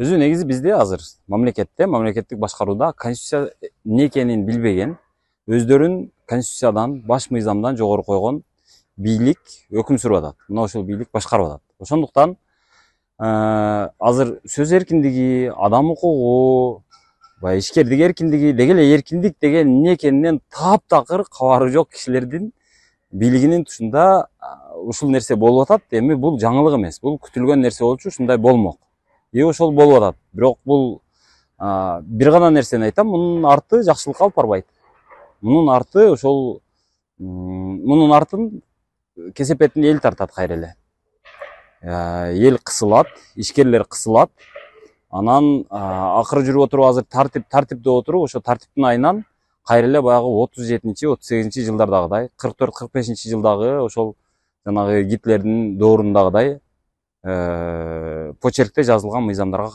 Өзү негизи бизде азыр мамлекеттик башкарууда конституция эмне экенин билбеген, өздөрүн конституциядан, баш мыйзамдан жогору койгон бийлик өкүм сүрүп атат. Мына ошол бийлик башкарып атат. Ошондуктан азыр сөз эркиндиги, адам укугу, ишкердик эркиндиги, деги эле эркиндик деген эмне экенинен таптакыр кабары жок кишилердин бийлигинин тушунда ушул нерсе болуп атат. Эми бул жаңылык эмес. Бул күтүлгөн нерсе болчу, ушундай болмок. Ошол болуп атат. Бирок бул бир гана нерсени айтам, мунун арты жакшылыкка алып барбайт. Мунун арты мунун артын кесепетин эл тартат кайра эле. Эл кысылат, ишкерлер кысылат. Анан акыры жүрүп отуруп азыр тартипте отуруп, ошо тартиптин айынан кайра эле баягы 37-38 жылдардагыдай, 44-45 жылдагы ошол жанагы Гитлердин доорундагыдай почеркте жазылган мыйзамдарга